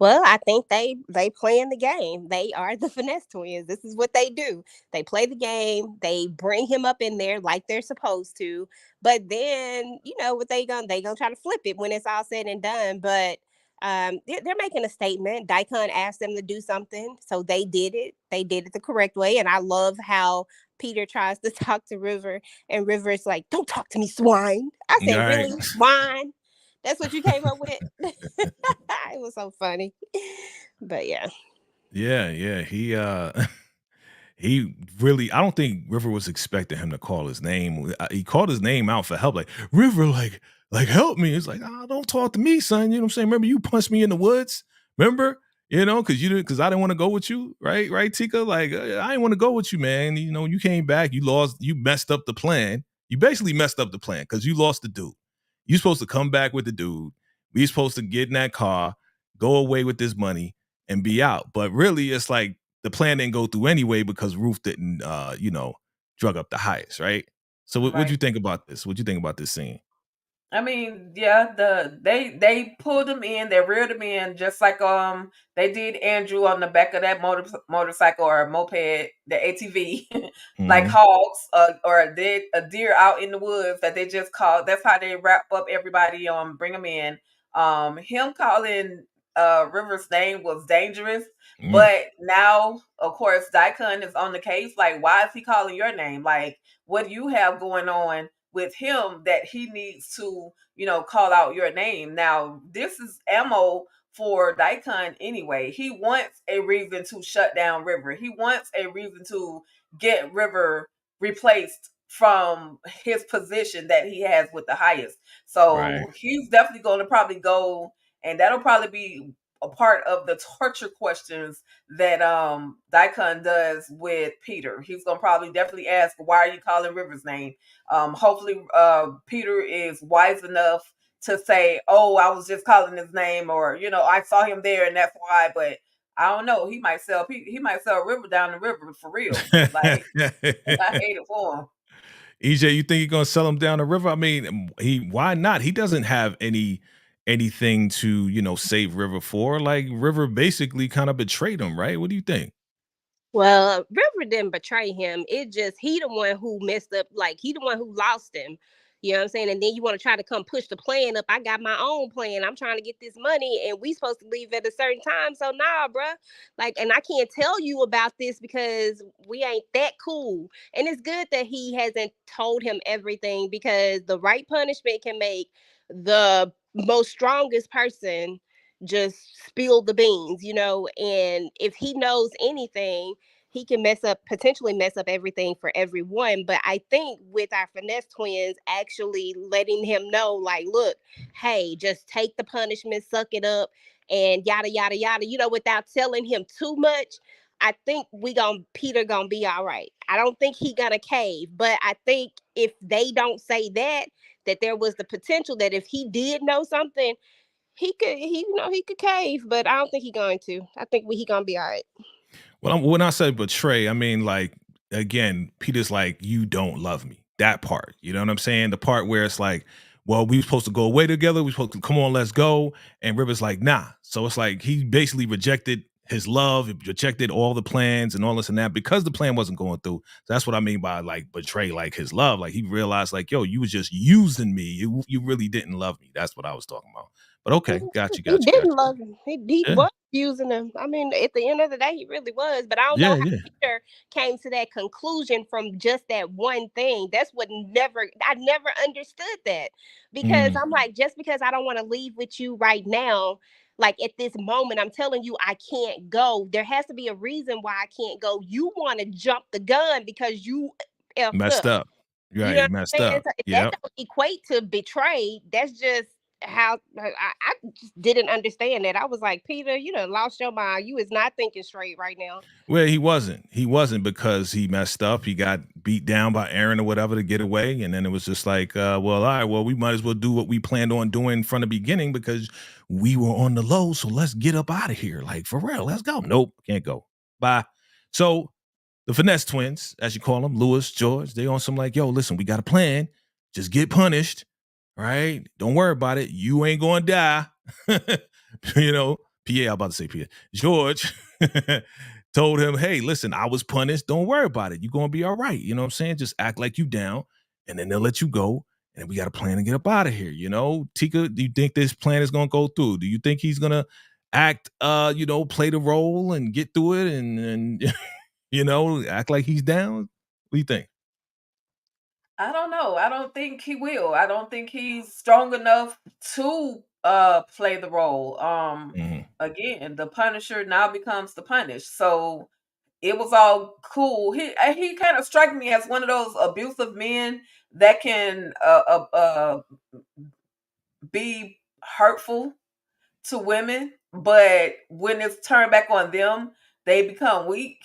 Well, I think they playing the game. They are the Finesse Twins. This is what they do. They play the game. They bring him up in there like they're supposed to. But then, you know what they gonna try to flip it when it's all said and done. But they're making a statement. Daikon asked them to do something, so they did it. They did it the correct way, and I love how Peter tries to talk to River, and River's like, "Don't talk to me, swine." I said, right. Really, swine? That's what you came up with? It was so funny. But yeah. Yeah. He really, I don't think River was expecting him to call his name. He called his name out for help. Like, River, like help me. It's like, don't talk to me, son. You know what I'm saying? Remember you punched me in the woods? Remember? You know, because I didn't want to go with you, right? Right, Tika? Like, I didn't want to go with you, man. You know, you came back, you messed up the plan. You basically messed up the plan because you lost the dude. You're supposed to come back with the dude. We're supposed to get in that car, go away with this money, and be out. But really, it's like the plan didn't go through anyway because Ruth didn't, drug up the highest, right? So what'd you think about this? What'd you think about this scene? I mean, yeah, they pulled him in, they reared him in, just like they did Andrew on the back of that motorcycle or moped, the ATV, like hogs, or a deer out in the woods that they just called. That's how they wrap up everybody. Bring them in. Him calling River's name was dangerous, but now of course Daikon is on the case. Like, why is he calling your name? Like, what do you have going on with him that he needs to, call out your name? Now, this is ammo for Daikon anyway. He wants a reason to shut down River. He wants a reason to get River replaced from his position that he has with the highest. So he's definitely going to probably go, and that'll probably be a part of the torture questions that Daikon does with Peter. He's gonna probably definitely ask, why are you calling River's name? Hopefully Peter is wise enough to say, oh, I was just calling his name, or I saw him there and that's why. But I don't know, he might sell River down the river for real. Like, I hate it for him. EJ, you think he's gonna sell him down the river? I mean, why not? He doesn't have anything to save River for. Like, River basically kind of betrayed him, right? What do you think? Well, River didn't betray him. It just, he the one who messed up. Like, he the one who lost him. You know what I'm saying? And then you want to try to come push the plan up. I got my own plan. I'm trying to get this money, and we supposed to leave at a certain time. So nah, bruh. Like, and I can't tell you about this because we ain't that cool. And it's good that he hasn't told him everything, because the right punishment can make the most strongest person just spill the beans, and if he knows anything, he can potentially mess up everything for everyone. But I think with our Finesse Twins actually letting him know, like, look, hey, just take the punishment, suck it up, and yada yada yada, without telling him too much, I think Peter gonna be all right. I don't think he gonna cave, but I think if they don't say that there was the potential that if he did know something, he could cave, but I don't think he's going to. I think he gonna be all right. Well, when I say betray, I mean, like, again, Peter's like, you don't love me. That part, you know what I'm saying? The part where it's like, well, we were supposed to go away together. We supposed to, come on, let's go. And River's like, nah. So it's like he basically rejected his love, rejected all the plans and all this and that because the plan wasn't going through. So that's what I mean by like betray, like his love. Like, he realized, like, yo, you was just using me. You really didn't love me. That's what I was talking about. But okay, got you. He didn't love him. He was using him. I mean, at the end of the day, he really was. But I don't know how Peter came to that conclusion from just that one thing. That's what I never understood that. Because I'm like, just because I don't want to leave with you right now, like at this moment, I'm telling you I can't go. There has to be a reason why I can't go. You want to jump the gun because you messed up. Right, you know you messed up. So that don't equate to betrayed. That's just how I just didn't understand that. I was like, Peter, you done lost your mind. You is not thinking straight right now. Well, he wasn't. He wasn't because he messed up. He got beat down by Aaron or whatever to get away. And then it was just like, well, all right, well, we might as well do what we planned on doing from the beginning because we were on the low. So let's get up out of here. Like, for real, let's go. Nope, can't go. Bye. So the Finesse twins, as you call them, Lewis, George, they on some like, yo, listen, we got a plan. Just get punished. Right? Don't worry about it. You ain't going to die. You know, Pierre, I'm about to say Pierre. George told him, hey, listen, I was punished. Don't worry about it. You're going to be all right. You know what I'm saying? Just act like you down, and then they'll let you go. And we got a plan to get up out of here. You know, Tika, do you think this plan is going to go through? Do you think he's going to act, play the role and get through it and act like he's down? What do you think? I don't know. I don't think he will. I don't think he's strong enough to play the role. Again, the Punisher now becomes the Punished. So it was all cool. He kind of struck me as one of those abusive men that can be hurtful to women, but when it's turned back on them, they become weak.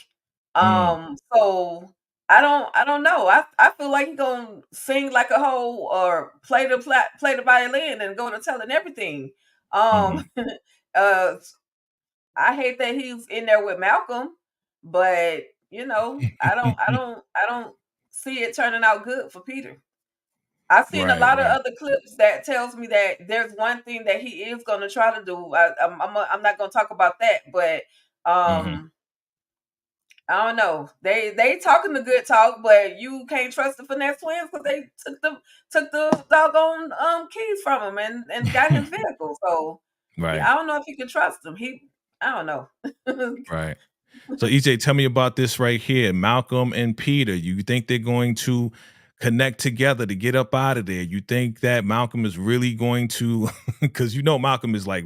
So I don't know. I feel like he's gonna sing like a hoe or play the violin and go to telling everything. I hate that he's in there with Malcolm, but I don't see it turning out good for Peter. I've seen a lot of other clips that tells me that there's one thing that he is going to try to do. I'm not going to talk about that, but I don't know. They talking the good talk, but you can't trust the Finesse twins because they took the doggone keys from him and got his vehicle. So yeah, I don't know if you can trust him. I don't know. Right. So EJ, tell me about this right here. Malcolm and Peter. You think they're going to connect together to get up out of there? You think that Malcolm is really going to, because Malcolm is like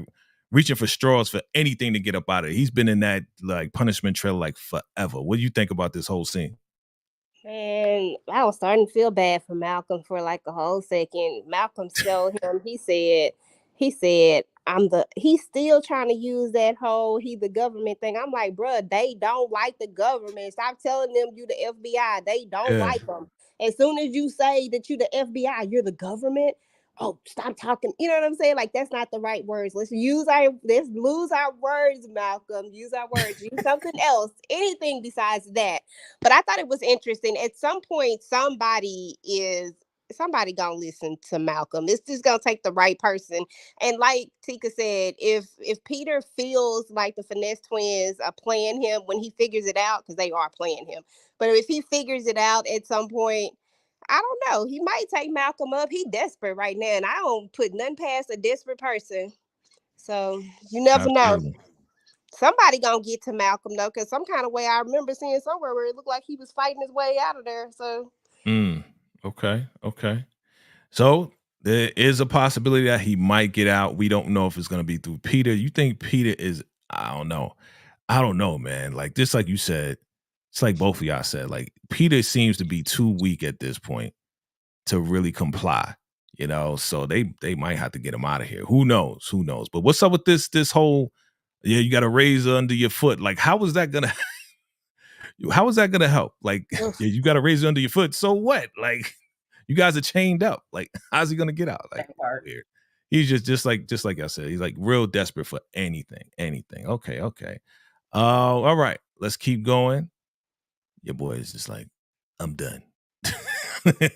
reaching for straws for anything to get up out of it. He's been in that like punishment trail like forever. What do you think about this whole scene? And I was starting to feel bad for Malcolm for like a whole second. Malcolm told him, he said, he's still trying to use that whole the government thing. I'm like, bruh, they don't like the government. Stop telling them you the FBI. They don't like them. As soon as you say that you the FBI, you're the government. Oh, stop talking. You know what I'm saying? Like, that's not the right words. Let's lose our words, Malcolm. Use our words. Use something else. Anything besides that. But I thought it was interesting. At some point, somebody gonna listen to Malcolm. It's just gonna take the right person. And like Tika said, if Peter feels like the Finesse twins are playing him when he figures it out, because they are playing him. But if he figures it out at some point, I don't know. He might take Malcolm up. He desperate right now, and I don't put nothing past a desperate person. So you never know. Somebody gonna get to Malcolm though, because some kind of way I remember seeing somewhere where it looked like he was fighting his way out of there. So. Okay. So there is a possibility that he might get out. We don't know if it's going to be through Peter. You think Peter is? I don't know, man. Like just like you said, it's like both of y'all said. Like Peter seems to be too weak at this point to really comply. So they might have to get him out of here. Who knows? But what's up with this whole? Yeah, you got a razor under your foot. Like how is that gonna? How is that gonna help? Like you got a razor under your foot. So what? Like. You guys are chained up. Like, how's he gonna get out? Like, weird. He's just like I said. He's like real desperate for anything. Okay. All right. Let's keep going. Your boy is just like, I'm done.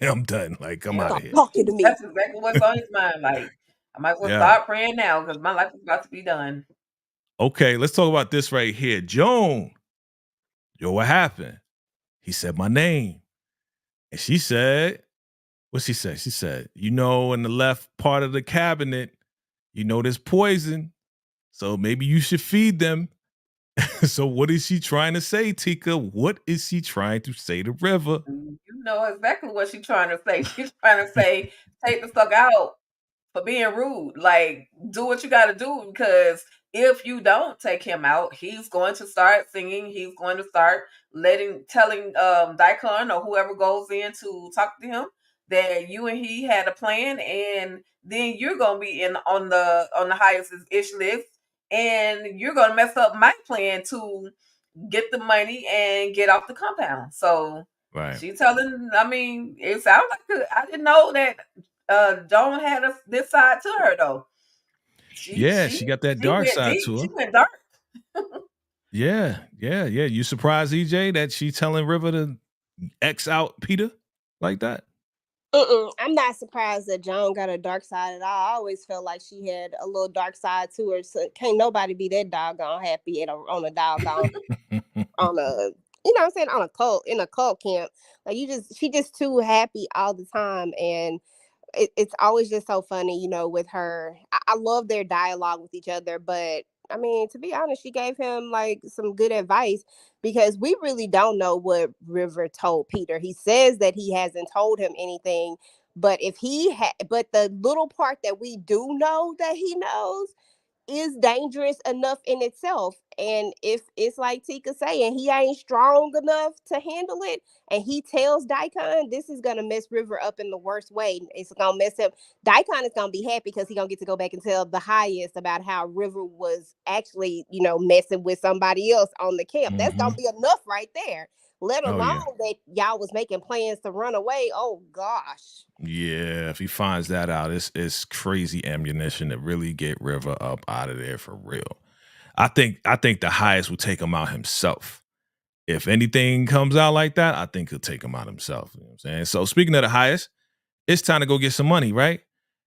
I'm done. Like, I'm out of here. Talking to me. That's exactly what's on his mind. Like, I might as well start praying now because my life is about to be done. Okay, let's talk about this right here. Joan. Yo, what happened? He said my name. And she said, what she said? She said, in the left part of the cabinet, you know there's poison, so maybe you should feed them. So what is she trying to say, Tika? What is she trying to say to River? You know exactly what she's trying to say. She's trying to say, take the fuck out for being rude. Like, do what you got to do, because if you don't take him out, he's going to start singing. He's going to start telling Daikon or whoever goes in to talk to him that you and he had a plan, and then you're gonna be in on the highest ish list, and you're gonna mess up my plan to get the money and get off the compound. So right. she telling, I mean, it sounds like I didn't know that Joan had this side to her though. She got that dark went side deep. to her. She went dark. Yeah. You surprised EJ that she telling River to X out Peter like that? I'm not surprised that Joan got a dark side at all. I always felt like she had a little dark side to her. So can't nobody be that doggone happy on a doggone on a, you know what I'm saying, on a cult, in a cult camp. Like she just too happy all the time. And it's always just so funny, you know, with her. I love their dialogue with each other, but I mean, to be honest, she gave him like some good advice, because we really don't know what River told Peter. He says that he hasn't told him anything, but but the little part that we do know that he knows is dangerous enough in itself. And if it's like Tika saying, he ain't strong enough to handle it, and he tells Daikon, this is gonna mess River up in the worst way. It's gonna mess up. Daikon is gonna be happy because he's gonna get to go back and tell the highest about how River was actually, you know, messing with somebody else on the camp. That's gonna be enough right there. Let alone that y'all was making plans to run away. Oh gosh. Yeah, if he finds that out, it's crazy ammunition to really get River up out of there for real. I think the highest will take him out himself. If anything comes out like that, I think he'll take him out himself. You know what I'm saying? So speaking of the highest, it's time to go get some money, right?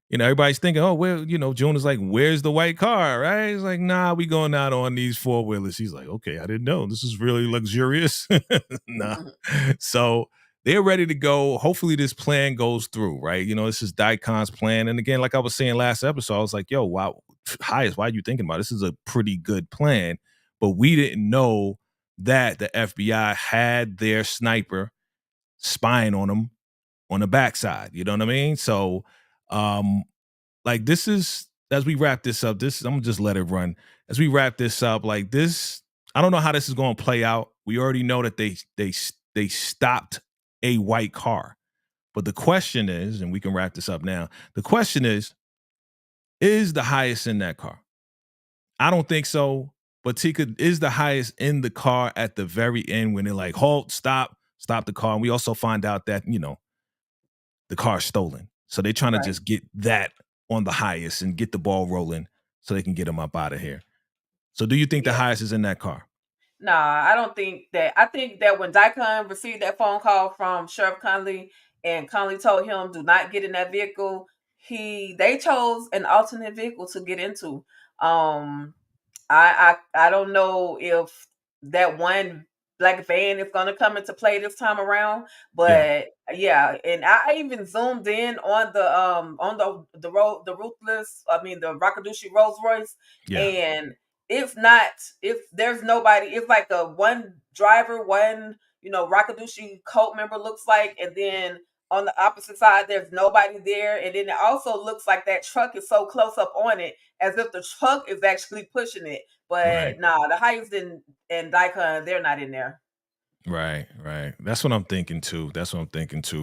You know, everybody's thinking, oh, well, you know, June is like, where's the white car, right? He's like, nah, we going out on these four-wheelers. He's like, okay, I didn't know. This is really luxurious. Nah. So they're ready to go. Hopefully this plan goes through, right? You know, this is Daikon's plan. And again, like I was saying last episode, I was like, yo, wow, highest, why are you thinking about it? This is a pretty good plan. But we didn't know that the FBI had their sniper spying on them on the backside. You know what I mean? So like this is, as we wrap this up, I'm gonna just let it run. As we wrap this up, like this, I don't know how this is gonna play out. We already know that they stopped a white car. But the question is, and we can wrap this up now, the question is the highest in that car? I don't think so. But Tika, is the highest in the car at the very end when they're like, halt, stop the car. And we also find out that, you know, the car's stolen. So they're trying to just get that on the highest and get the ball rolling so they can get him up out of here. So do you think the highest is in that car? Nah, I don't think that. I think that when Daikon received that phone call from Sheriff Conley and Conley told him do not get in that vehicle, they chose an alternate vehicle to get into. I don't know if that one black van is gonna come into play this time around, but yeah, and I even zoomed in on the road, the Ruthless, I mean the Rakadushi Rolls Royce, and if there's nobody, it's like a one driver, one, you know, Rakadushi cult member looks like, and then on the opposite side there's nobody there, and then it also looks like that truck is so close up on it as if the truck is actually pushing it. But nah, the highest and Daikon, they're not in there. Right. That's what I'm thinking too.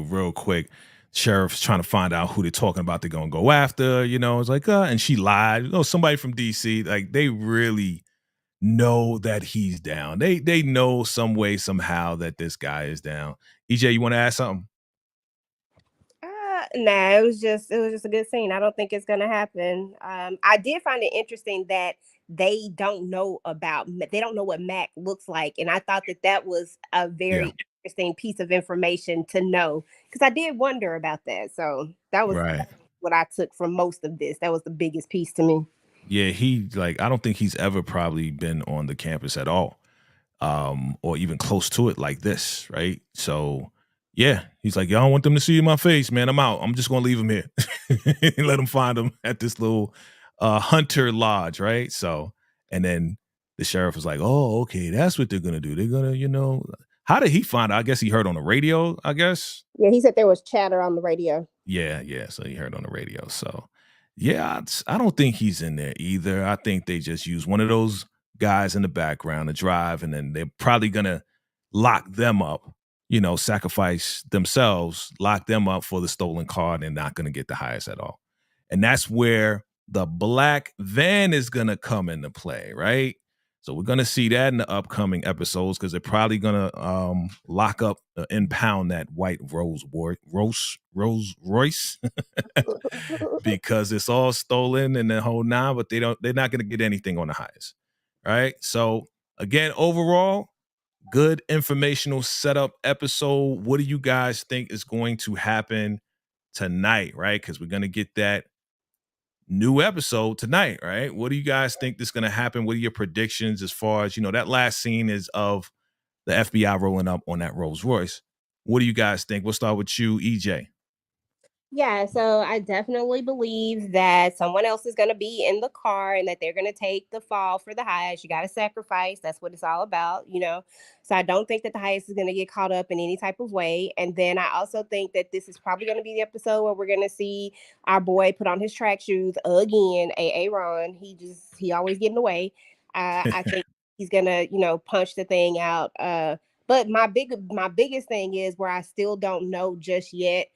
Real quick, sheriff's trying to find out who they're talking about. They're gonna go after. You know, it's like, and she lied. Oh, somebody from DC. Like they really know that he's down. They know some way somehow that this guy is down. EJ, you want to add something? Nah, it was just a good scene. I don't think it's gonna happen. I did find it interesting that they don't know what Mac looks like, and I thought that was a very interesting piece of information to know, because I did wonder about that. So that was what I took from most of this. That was the biggest piece to me. Yeah, I don't think he's ever probably been on the campus at all, or even close to it like this, right? So yeah, he's like, y'all don't want them to see my face, man. I'm out. I'm just gonna leave him here and let them find him at this little Hunter Lodge, right? So, and then the sheriff was like, "Oh, okay, that's what they're gonna do. They're gonna, how did he find out? I guess he heard on the radio. I guess. Yeah, he said there was chatter on the radio. Yeah. So he heard on the radio. So, yeah, I don't think he's in there either. I think they just use one of those guys in the background to drive, and then they're probably gonna lock them up. Sacrifice themselves, lock them up for the stolen car, and they're not gonna get the highest at all. And that's where the black van is gonna come into play, right? So we're gonna see that in the upcoming episodes because they're probably gonna lock up, impound that white Rolls Royce because it's all stolen and the whole nine, but they're not gonna get anything on the highest, right? So again, overall, good informational setup episode. What do you guys think is going to happen tonight, right? Because we're gonna get that new episode tonight, right? What do you guys think is going to happen? What are your predictions as far as, that last scene is of the FBI rolling up on that Rolls Royce? What do you guys think? We'll start with you, EJ. Yeah, so I definitely believe that someone else is going to be in the car and that they're going to take the fall for the highest. You got to sacrifice. That's what it's all about, So I don't think that the highest is going to get caught up in any type of way. And then I also think that this is probably going to be the episode where we're going to see our boy put on his track shoes again, Ron. He always getting away. I think he's going to, punch the thing out. But my biggest thing is where I still don't know just yet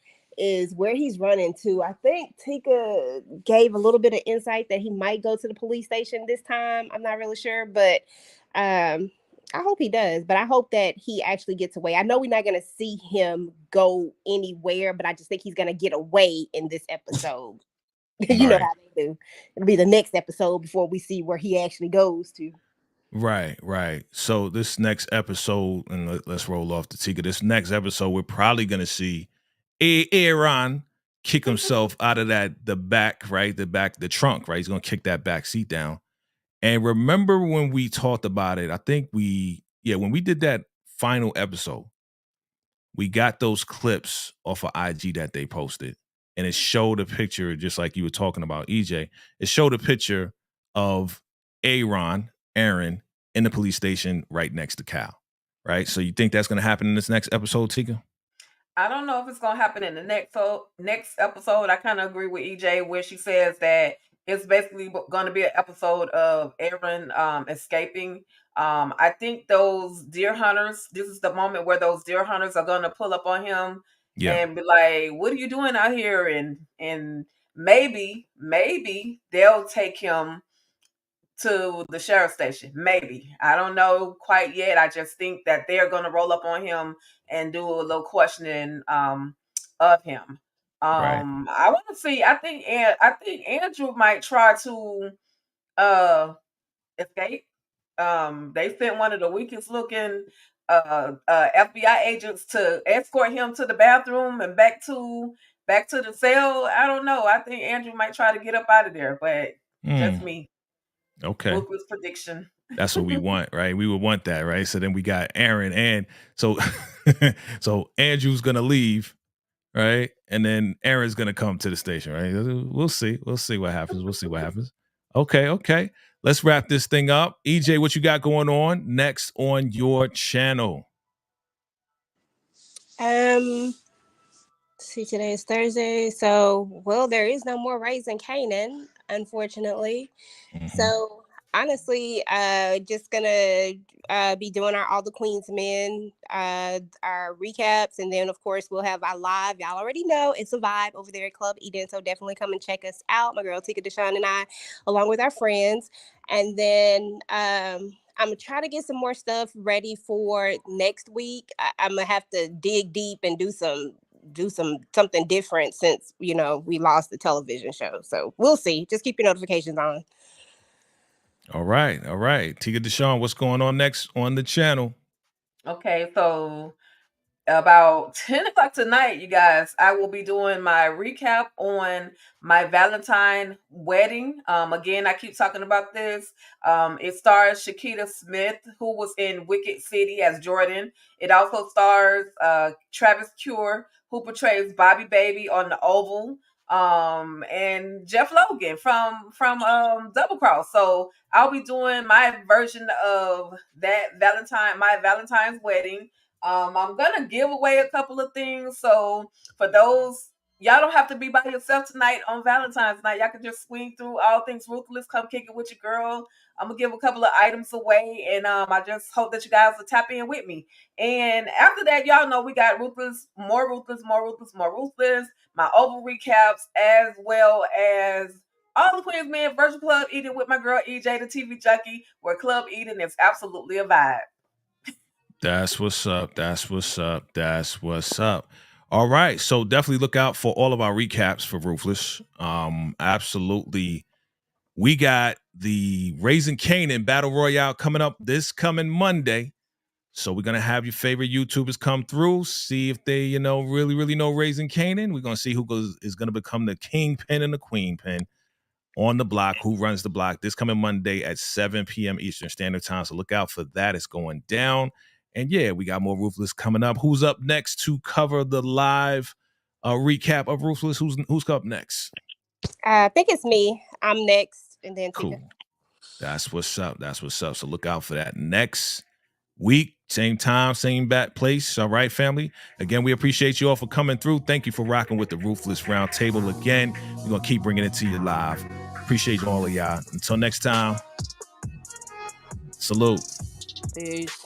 is where he's running to. I think Tika gave a little bit of insight that he might go to the police station this time. I'm not really sure, but I hope he does. But I hope that he actually gets away. I know we're not going to see him go anywhere, but I just think he's going to get away in this episode. You know how they do. It'll be the next episode before we see where he actually goes to. Right. So this next episode, and let's roll off the Tika. This next episode, we're probably going to see Aaron kick himself out of the back, right? The trunk, right? He's going to kick that back seat down. And remember when we talked about it, I think when we did that final episode, we got those clips off of IG that they posted, and it showed a picture, just like you were talking about, EJ. It showed a picture of Aaron in the police station right next to Cal, right? So you think that's going to happen in this next episode, Tika? I don't know if it's going to happen in the next episode. I kind of agree with EJ where she says that it's basically going to be an episode of Aaron escaping. I think those deer hunters, this is the moment where those deer hunters are going to pull up on him and be like, "What are you doing out here?" And maybe they'll take him to the sheriff's station. Maybe. I don't know quite yet. I just think that they're going to roll up on him and do a little questioning of him. Right. I want to see. I think Andrew might try to escape. They sent one of the weakest looking FBI agents to escort him to the bathroom and back to the cell. I don't know. I think Andrew might try to get up out of there, but just me. Okay. Ruthless prediction. That's what we want, right? We would want that, right? So then we got Aaron, and so Andrew's gonna leave, right? And then Aaron's gonna come to the station, right? We'll see what happens. Okay. Let's wrap this thing up. EJ, what you got going on next on your channel? See, today is Thursday, so there is no more Raising Canaan, unfortunately. Mm-hmm. So honestly, just gonna be doing our All the Queens Men, our recaps, and then of course we'll have our live. Y'all already know it's a vibe over there at Club Eden, so definitely come and check us out. My girl Tika Deshawn and I, along with our friends, and then I'm gonna try to get some more stuff ready for next week. I'm gonna have to dig deep and do something different since we lost the television show. So we'll see. Just keep your notifications on. All right. Tika Deshawn, what's going on next on the channel? Okay, so about 10 o'clock tonight, you guys, I will be doing my recap on my Valentine wedding. Again, I keep talking about this. It stars Shakita Smith, who was in Wicked City as Jordan. It also stars Travis Cure, who portrays Bobby Baby on The Oval. and Jeff Logan from Double Cross. So I'll be doing my version of that my Valentine's wedding. I'm gonna give away a couple of things. So for those, y'all don't have to be by yourself tonight on Valentine's night. Y'all can just swing through All Things Ruthless, come kick it with your girl. I'm gonna give a couple of items away, and I just hope that you guys will tap in with me. And after that, y'all know we got Ruthless, more Ruthless, more Ruthless, more Ruthless. My over recaps, as well as all the Queens Men Virtual Club Eating with my girl EJ, the TV Junkie, where club eating is absolutely a vibe. That's what's up. That's what's up. That's what's up. All right. So definitely look out for all of our recaps for Ruthless. Absolutely. We got the Raising Kanan Battle Royale coming up this coming Monday. So we're going to have your favorite YouTubers come through, see if they, really, really know Raising Kanan. We're going to see who is going to become the kingpin and the queenpin on the block, who runs the block this coming Monday at 7 p.m. Eastern Standard Time. So look out for that. It's going down. And yeah, we got more Ruthless coming up. Who's up next to cover the live recap of Ruthless? Who's up next? I think it's me. I'm next, and then cool. Tika. That's what's up. That's what's up. So look out for that next week, same time, same bat place. All right, family. Again, we appreciate you all for coming through. Thank you for rocking with the Ruthless Roundtable. Again, we're gonna keep bringing it to you live. Appreciate all of y'all. Until next time, salute. Peace.